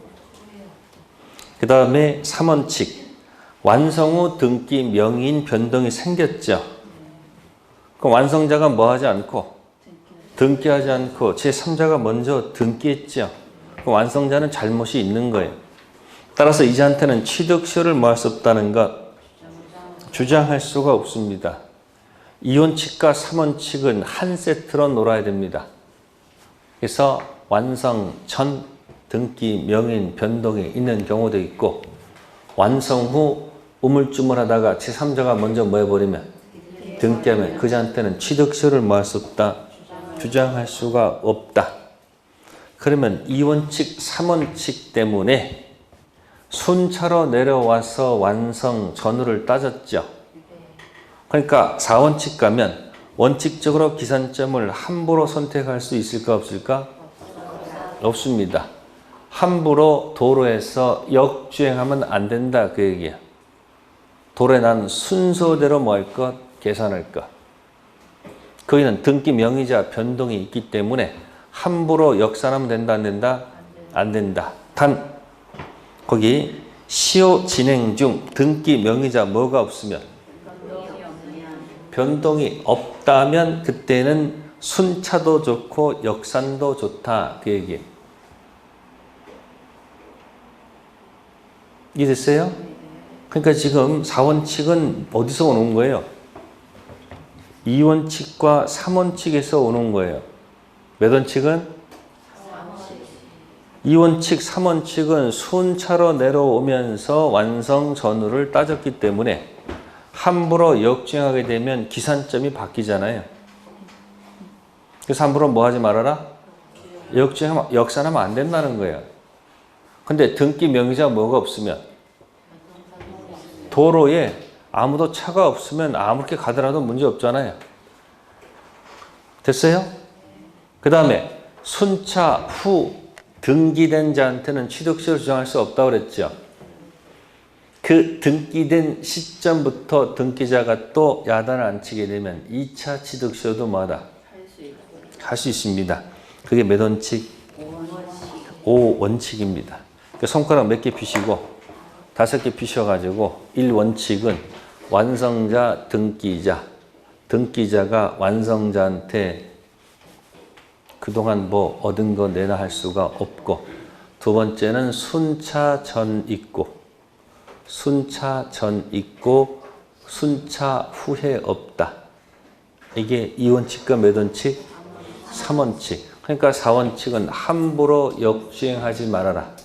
그 다음에 3원칙 완성 후 등기 명인 변동이 생겼죠. 그럼 완성자가 뭐 하지 않고 등기하지 않고 제3자가 먼저 등기했죠. 그럼 완성자는 잘못이 있는 거예요. 따라서 이자한테는 취득시효를 뭐 할 수 없다는 것 주장할 수가 없습니다. 2원칙과 3원칙은 한 세트로 놀아야 됩니다. 그래서 완성 전 등기 명인 변동이 있는 경우도 있고, 완성 후 우물쭈물하다가 제3자가 먼저 뭐 해버리면 등기하면 그자한테는 취득시효를 뭐 할 수 없다? 주장할 수가 없다. 그러면 2원칙, 3원칙 때문에 순차로 내려와서 완성 전후를 따졌죠. 그러니까 4원칙 가면 원칙적으로 기산점을 함부로 선택할 수 있을까 없을까? 없습니다. 함부로 도로에서 역주행하면 안 된다 그 얘기야. 도로에 난 순서대로 뭐 할 것? 계산할 것. 거기는 등기 명의자 변동이 있기 때문에 함부로 역산하면 된다 안 된다? 안 된다. 단 거기 시효 진행 중 등기 명의자 뭐가 없으면, 변동이 없다면 그때는 순차도 좋고 역산도 좋다 그 얘기예요. 이해됐어요? 그러니까 지금 4원칙은 어디서 오는 거예요? 2원칙과 3원칙에서 오는 거예요. 몇 원칙은? 2원칙, 3원칙은 순차로 내려오면서 완성 전후를 따졌기 때문에 함부로 역주행하게 되면 기산점이 바뀌잖아요. 그래서 함부로 뭐 하지 말아라? 역산하면 안 된다는 거예요. 근데 등기 명의자 뭐가 없으면 도로에 아무도 차가 없으면 아무렇게 가더라도 문제 없잖아요. 됐어요? 그 다음에 순차 후 등기된 자한테는 취득세를 주장할 수 없다고 그랬죠. 그 등기된 시점부터 등기자가 또 야단을 안 치게 되면 2차 취득세도 뭐하다? 할 수 있습니다. 그게 몇 원칙? 5원칙입니다. 손가락 몇 개 피시고 5개 피셔가지고 1원칙은 완성자, 등기자. 등기자가 완성자한테 그동안 뭐 얻은 거 내놔 할 수가 없고, 두 번째는 순차 전 있고, 순차 전 있고, 순차 후에 없다. 이게 2원칙과 몇 원칙? 3원칙. 그러니까 4원칙은 함부로 역주행하지 말아라.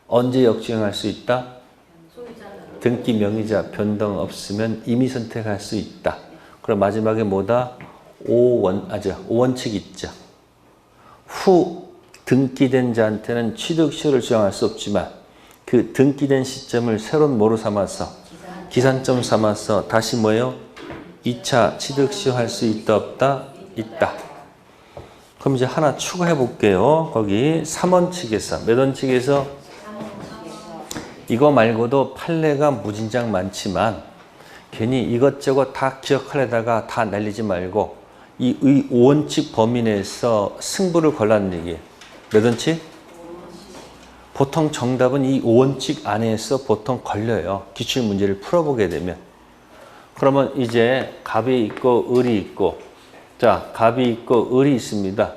언제 역주행할 수 있다? 등기 명의자 변동 없으면 임의 선택할 수 있다. 그럼 마지막에 뭐다? 5원칙 있죠. 후 등기된 자한테는 취득시효를 주장할 수 없지만 그 등기된 시점을 새로운 뭐로 삼아서 기산점 삼아서 다시 뭐예요? 2차 취득시효 할 수 있다 없다? 있다. 그럼 이제 하나 추가해 볼게요. 거기 3원칙에서 몇 원칙에서 이거 말고도 판례가 무진장 많지만 괜히 이것저것 다 기억하려다가 다 날리지 말고 이 5원칙 범위 내에서 승부를 걸라는 얘기예요. 몇 원칙? 보통 정답은 이 5원칙 안에서 보통 걸려요. 기출문제를 풀어보게 되면. 그러면 이제 갑이 있고 을이 있고, 자, 갑이 있고 을이 있습니다.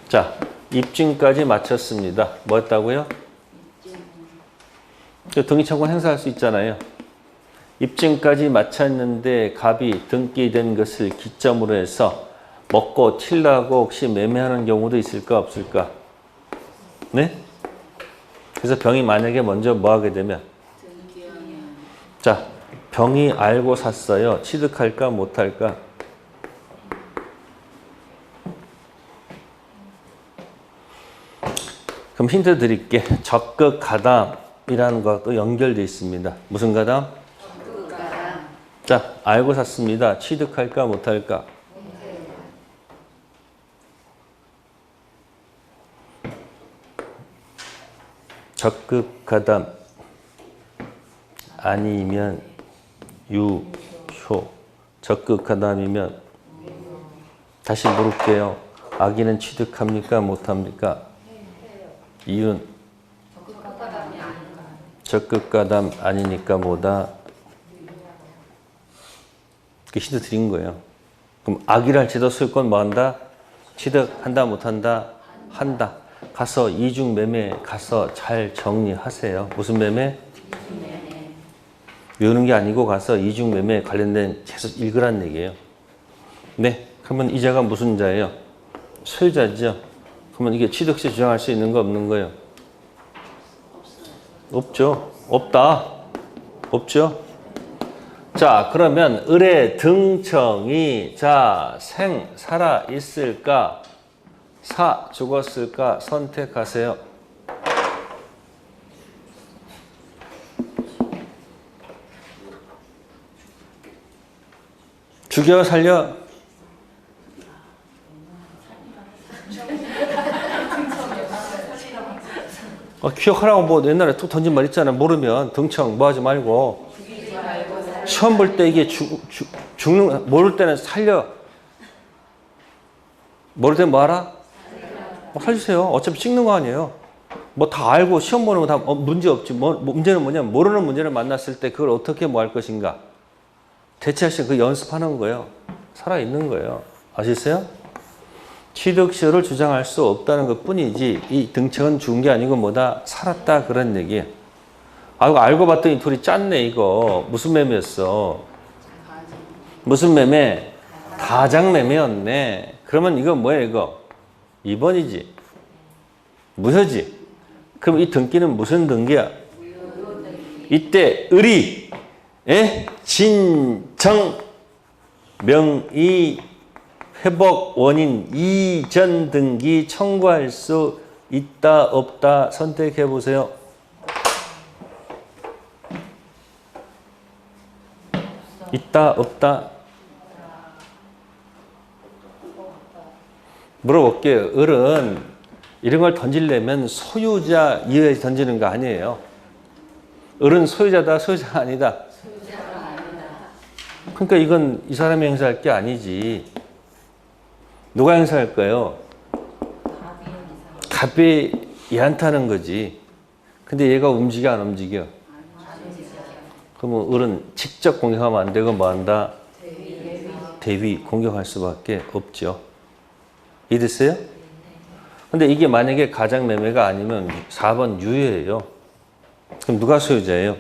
자, 입증까지 마쳤습니다. 뭐 했다고요? 등기청구는 행사할 수 있잖아요. 입증까지 마쳤는데 갑이 등기된 것을 기점으로 해서 먹고 튀려고 혹시 매매하는 경우도 있을까 없을까? 네? 그래서 병이 만약에 먼저 뭐 하게 되면, 자, 병이 알고 샀어요. 취득할까 못할까? 그럼 힌트 드릴게. 적극 가담이라는 것도 연결되어 있습니다. 무슨 가담? 적극 가담. 자, 알고 샀습니다. 취득할까 못할까? 적극 가담 아니면 유효. 적극 가담이면 다시 물을게요. 아기는 취득합니까 못합니까? 이유는 적극 가담 아니니까 뭐다? 그 힌트 드린 거예요. 그럼 아기를 할지도 소유권 뭐 한다? 취득한다 못한다? 한다. 가서 이중 매매 가서 잘 정리하세요. 무슨 매매? 외우는 게 아니고 가서 이중 매매 관련된 계속 읽으라는 얘기예요. 네. 그러면 이 자가 무슨 자예요? 소유자죠. 그러면 이게 취득세 주장할 수 있는 거 없는 거예요? 없죠. 없다. 없죠. 자, 그러면 을의 등청이 자, 살아 있을까? 죽었을까? 선택하세요. 죽여 살려? 기억하라고 뭐 옛날에 툭 던진 말 있잖아. 모르면 등청 뭐 하지 말고. 시험 볼 때 이게 죽는, 모를 때는 살려. 모를 때는 뭐 하라? 살려주세요. 어차피 찍는 거 아니에요. 뭐 다 알고 시험 보는 거 다 문제 없지. 문제는 뭐냐면 모르는 문제를 만났을 때 그걸 어떻게 뭐 할 것인가. 대체할 수 있는 그 연습하는 거예요. 살아있는 거예요. 아시겠어요? 취득시효를 주장할 수 없다는 것 뿐이지 이 등청은 죽은 게 아니고 뭐다? 살았다 그런 얘기예요. 알고 봤더니 둘이 짰네 이거. 무슨 매매였어? 무슨 매매? 가장 매매였네. 그러면 이거 뭐야 이거? 2번이지. 무효지. 그럼 이 등기는 무슨 등기야? 이때 을이 진청 명의 회복 원인 이전 등기 청구할 수 있다 없다 선택해 보세요. 있다 없다 물어볼게요. 을은 이런 걸 던지려면 소유자 이외에 던지는 거 아니에요. 을은 소유자다 소유자가 아니다. 그러니까 이건 이 사람이 행사할 게 아니지. 누가 행사할까요? 갑이 얘한테는 거지. 근데 얘가 움직여 안 움직여? 그러면 을은 직접 공격하면 안 되고 뭐 한다? 대위 공격할 수밖에 없죠. 이해됐어요? 근데 이게 만약에 가장매매가 아니면 4번 유예예요. 그럼 누가 소유자예요?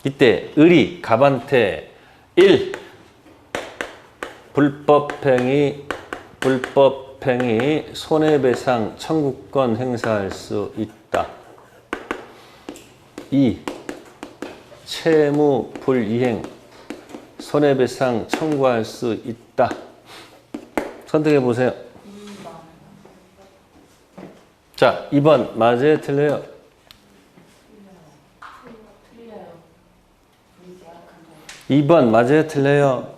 이때 을이 갑한테 1. 불법행위 손해배상 청구권 행사할 수 있다. 2. 채무 불이행 손해배상 청구할 수 있다. 선택해 보세요. 자, 2번 맞아요? 틀려요? 틀려요. 2번 맞아요? 틀려요?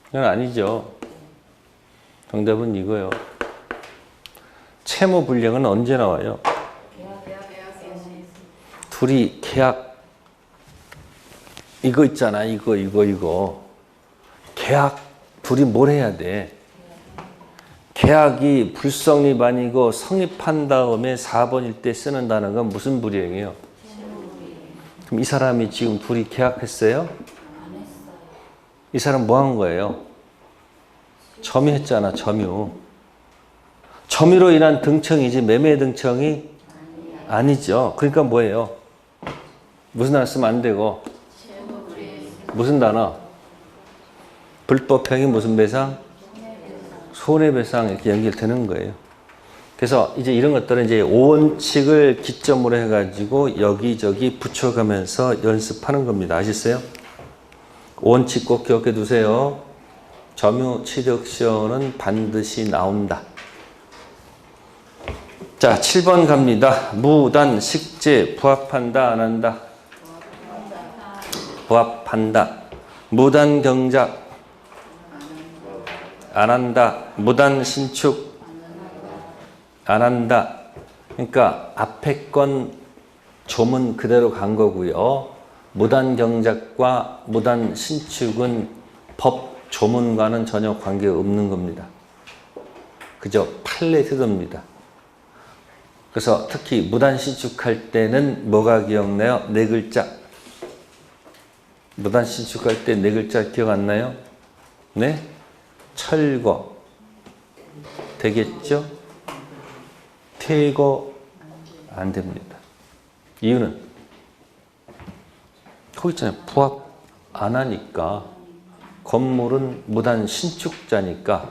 이건 아니죠. 정답은 이거요. 채무 불이행은 언제 나와요? 둘이 계약 이거 있잖아. 이거 계약 둘이 뭘 해야 돼? 계약이 불성립 아니고 성립한 다음에 4번일 때 쓰는 단어가 무슨 불이행이에요? 그럼 이 사람이 지금 둘이 계약했어요? 이 사람 뭐 한 거예요? 점유했잖아. 점유로 인한 등청이지 매매 등청이 아니죠. 그러니까 뭐예요? 무슨 단어 쓰면 안 되고 무슨 단어? 불법행위 무슨 배상? 손해배상 이렇게 연결되는 거예요. 그래서 이제 이런 것들은 이제 원칙을 기점으로 해가지고 여기저기 붙여가면서 연습하는 겁니다. 아셨어요? 원칙 꼭 기억해 두세요. 점유 취득 시효는 반드시 나온다. 자, 7번 갑니다. 무단 식재 부합한다 안 한다? 부합한다. 무단 경작 안 한다. 무단 신축 안 한다. 그러니까 앞에 건 조문 그대로 간 거고요. 무단 경작과 무단 신축은 법 조문과는 전혀 관계없는 겁니다. 그저 판례 태도입니다. 그래서 특히 무단 신축할 때는 뭐가 기억나요? 네 글자. 무단 신축할 때 네 글자 기억 안 나요? 네? 철거 되겠죠? 퇴거 안 됩니다. 이유는 거기 있잖아요. 부합 안 하니까. 건물은 무단 신축자니까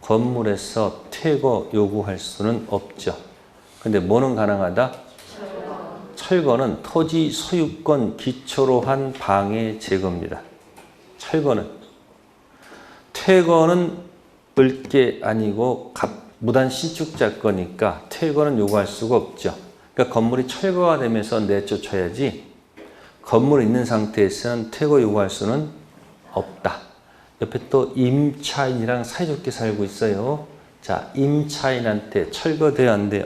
건물에서 퇴거 요구할 수는 없죠. 근데 뭐는 가능하다? 철거는 토지 소유권 기초로 한 방해 제거입니다. 철거는. 퇴거는 을게 아니고 무단 신축자 거니까 퇴거는 요구할 수가 없죠. 그러니까 건물이 철거가 되면서 내쫓아야지 건물이 있는 상태에서는 퇴거 요구할 수는 없다. 옆에 또 임차인이랑 사이좋게 살고 있어요. 자, 임차인한테 철거돼야 안 돼요?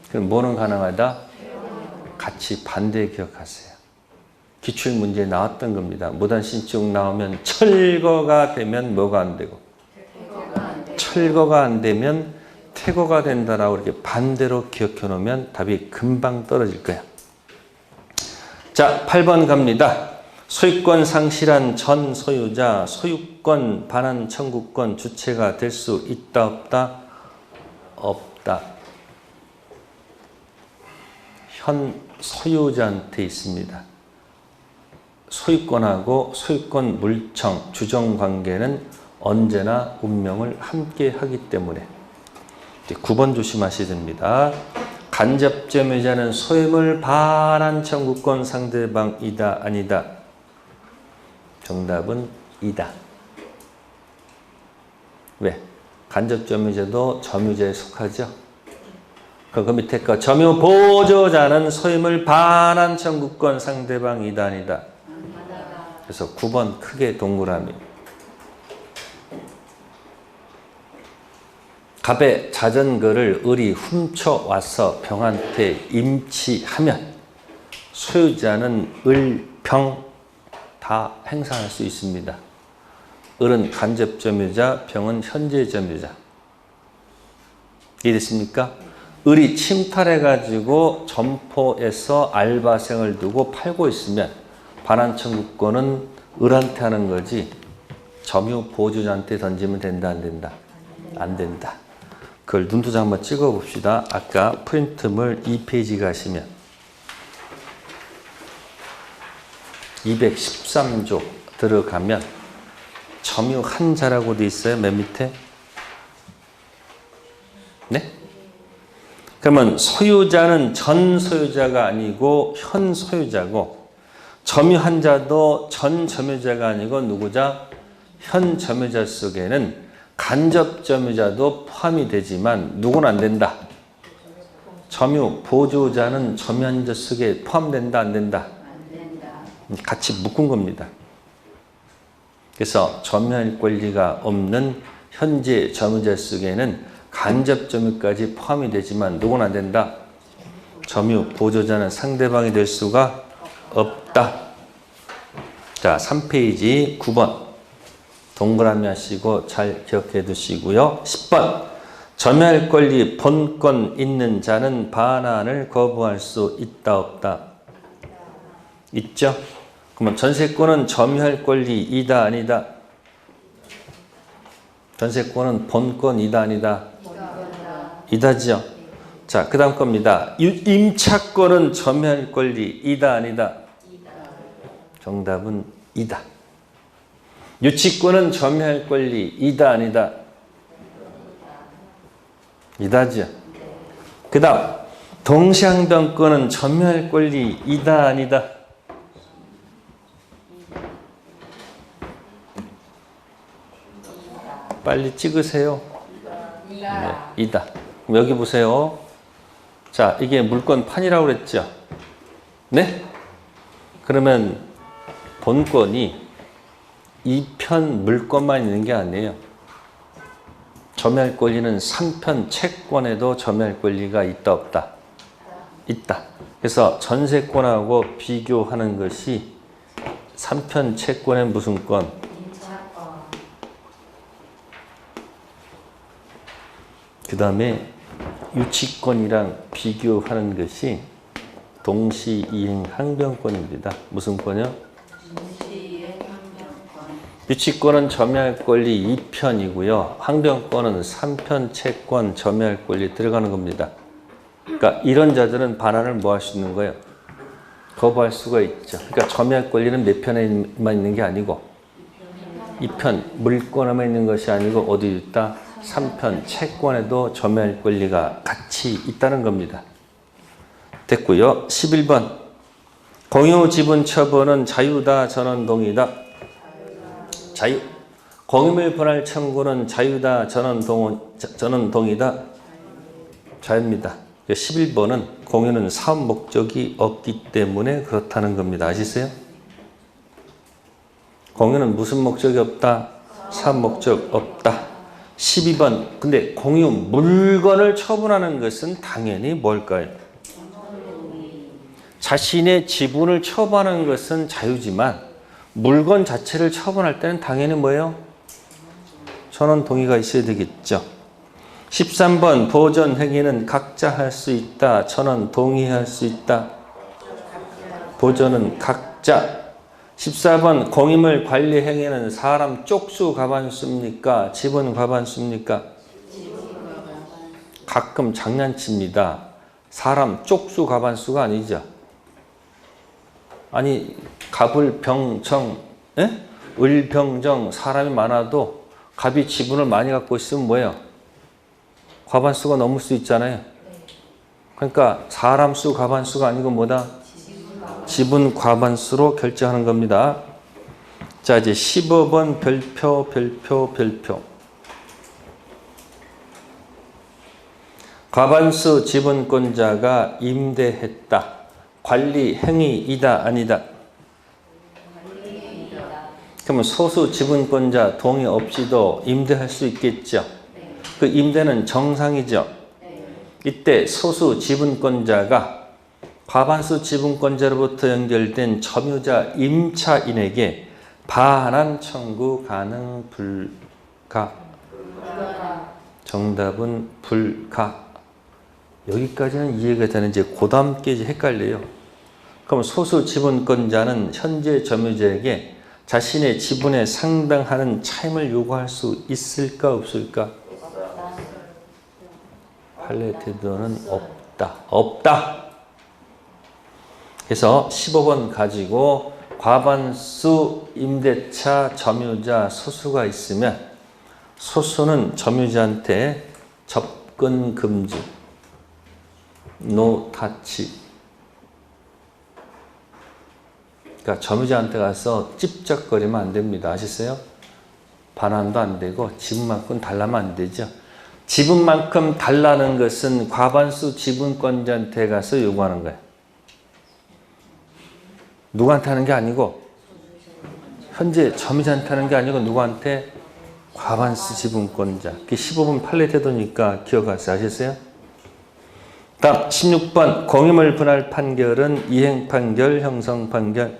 그럼 뭐는 가능하다? 같이 반대 기억하세요. 기출문제에 나왔던 겁니다. 무단 신축 나오면 철거가 되면 뭐가 안 되고 철거가 안 되면 퇴거가 된다라고 이렇게 반대로 기억해 놓으면 답이 금방 떨어질 거야. 자, 8번 갑니다. 소유권 상실한 전 소유자 소유권 반환 청구권 주체가 될 수 있다 없다? 없다. 현 소유자한테 있습니다. 소유권하고 소유권 물청 주정 관계는 언제나 운명을 함께 하기 때문에 9번 조심하셔야 됩니다. 간접 점유자는 소유물 반환 청구권 상대방이다 아니다? 정답은 이다. 왜? 간접점유제도 점유제에 속하죠. 그 밑에 거 점유 보조자는 소임을 반환 청구권 상대방 이단이다. 그래서 9번 크게 동그라미. 갑의 자전거를 을이 훔쳐와서 병한테 임치하면 소유자는 을, 병 다 행사할 수 있습니다. 을은 간접점유자, 병은 현재점유자. 이해됐습니까? 을이 침탈해가지고 점포에서 알바생을 두고 팔고 있으면 반환 청구권은 을한테 하는 거지 점유 보조자한테 던지면 된다, 안 된다? 안 된다. 그걸 눈도장 한번 찍어 봅시다. 아까 프린트물 2페이지 가시면 213조 들어가면 점유 한자라고 돼 있어요. 맨 밑에. 네? 그러면 소유자는 전 소유자가 아니고 현 소유자고 점유 한자도 전 점유자가 아니고 누구자? 현 점유자 속에는 간접 점유자도 포함이 되지만 누구는 안 된다. 점유 보조자는 점유 한자 속에 포함된다, 안 된다? 같이 묶은 겁니다. 그래서 점유할 권리가 없는 현재 점유자 속에는 간접 점유까지 포함이 되지만 누구는 안 된다. 점유 보조자는 상대방이 될 수가 없다. 자, 3페이지 9번 동그라미 하시고 잘 기억해 두시고요. 10번 점유할 권리 본권 있는 자는 반환을 거부할 수 있다, 없다? 있죠? 그러면 전세권은 점유할 권리이다, 아니다? 전세권은 본권이다, 아니다? 이다지요. 자, 그 다음 겁니다. 임차권은 점유할 권리이다, 아니다? 정답은 이다. 유치권은 점유할 권리이다, 아니다? 이다지요. 그 다음 동시항변권은 점유할 권리이다, 아니다? 빨리 찍으세요. 네, 이다. 그럼 여기 보세요. 자, 이게 물권판이라고 그랬죠? 네? 그러면 본권이 2편 물권만 있는 게 아니에요. 점유할 권리는 3편 채권에도 점유할 권리가 있다, 없다? 있다. 그래서 전세권하고 비교하는 것이 3편 채권의 무슨 권? 그 다음에 유치권이랑 비교하는 것이 동시이행 항변권입니다. 무슨 권이요? 동시이행 항변권. 유치권은 점유할 권리 2편이고요. 항변권은 3편 채권 점유할 권리 들어가는 겁니다. 그러니까 이런 자들은 반환을 뭐 할 수 있는 거예요? 거부할 수가 있죠. 그러니까 점유할 권리는 몇 편에만 있는 게 아니고 2편 물권에만 있는 것이 아니고 어디 있다? 3편 채권에도 점유할 권리가 같이 있다는 겁니다. 됐고요. 11번 공유 지분 처분은 자유다, 전원 동의다? 자유. 공유물 분할 청구는 자유다, 전원 동의다? 자유입니다. 11번은 공유는 사업 목적이 없기 때문에 그렇다는 겁니다. 아시세요? 공유는 무슨 목적이 없다? 사업 목적 없다. 12번 근데 공유 물건을 처분하는 것은 당연히 뭘까요? 자신의 지분을 처분하는 것은 자유지만 물건 자체를 처분할 때는 당연히 뭐예요? 전원 동의가 있어야 되겠죠. 13번 보전 행위는 각자 할 수 있다, 전원 동의할 수 있다? 보전은 각자. 14번 공유물 관리 행위는 사람 쪽수 과반수입니까? 지분 과반수입니까? 가끔 장난칩니다. 사람 쪽수 과반수가 아니죠. 아니 갑을 병정, 을병정 사람이 많아도 갑이 지분을 많이 갖고 있으면 뭐예요? 과반수가 넘을 수 있잖아요. 그러니까 사람 수 과반수가 아니고 뭐다? 지분 과반수로 결정하는 겁니다. 자, 이제 15번 별표. 과반수 지분권자가 임대했다. 관리 행위이다, 아니다? 그러면 소수 지분권자 동의 없이도 임대할 수 있겠죠. 그 임대는 정상이죠. 이때 소수 지분권자가 과반수 지분권자로부터 연결된 점유자 임차인에게 반환 청구 가능 불가? 정답은 불가. 여기까지는 이해가 되는지 그 다음 게 헷갈려요. 그럼 소수 지분권자는 현재 점유자에게 자신의 지분에 상당하는 차임을 요구할 수 있을까 없을까? 판례 태도는 없다. 그래서 15번 가지고 과반수 임대차 점유자 소수가 있으면 소수는 점유자한테 접근 금지, 노 타치. 그러니까 점유자한테 가서 찝쩍거리면 안 됩니다. 아시겠어요? 반환도 안 되고 지분만큼 달라면 안 되죠. 지분만큼 달라는 것은 과반수 지분권자한테 가서 요구하는 거예요. 누구한테 하는 게 아니고 현재 점유자한테 하는 게 아니고 누구한테? 과반수 지분권자. 그게 15번 판례 태도니까 기억하세요. 아셨어요? 다음 16번 공유물 분할 판결은 이행 판결, 형성 판결.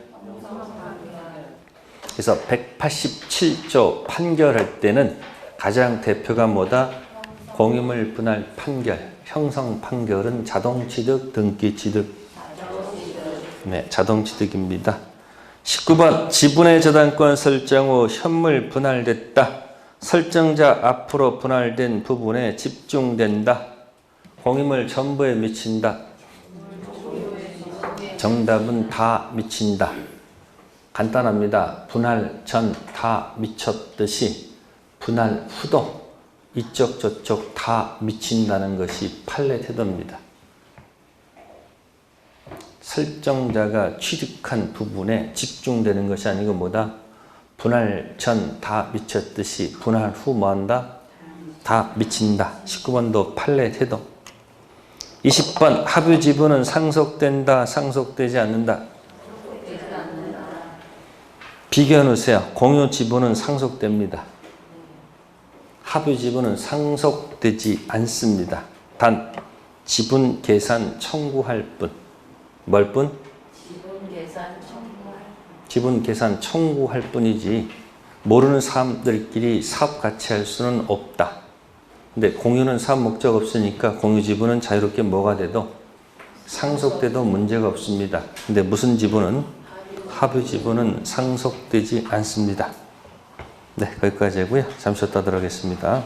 그래서 187조 판결할 때는 가장 대표가 뭐다? 공유물 분할 판결, 형성 판결은 자동취득, 등기취득. 네, 자동취득입니다. 19번 지분의 저당권 설정 후 현물 분할됐다. 설정자 앞으로 분할된 부분에 집중된다. 공유물 전부에 미친다. 정답은 다 미친다. 간단합니다. 분할 전 다 미쳤듯이 분할 후도 이쪽 저쪽 다 미친다는 것이 판례 태도입니다. 설정자가 취득한 부분에 집중되는 것이 아니고 뭐다? 분할 전 다 미쳤듯이 분할 후 뭐한다? 다 미친다. 19번도 판례 태도. 20번 합유 지분은 상속된다, 상속되지 않는다. 비교해 놓으세요. 공유 지분은 상속됩니다. 합유 지분은 상속되지 않습니다. 단 지분 계산 청구할 뿐. 뭘 뿐? 지분 계산 청구할 뿐이지 모르는 사람들끼리 사업 같이 할 수는 없다. 근데 공유는 사업 목적 없으니까 공유 지분은 자유롭게 뭐가 돼도 상속돼도 문제가 없습니다. 근데 무슨 지분은? 합유 지분은 상속되지 않습니다. 네, 거기까지 하고요. 잠시 쉬었다 들어가겠습니다.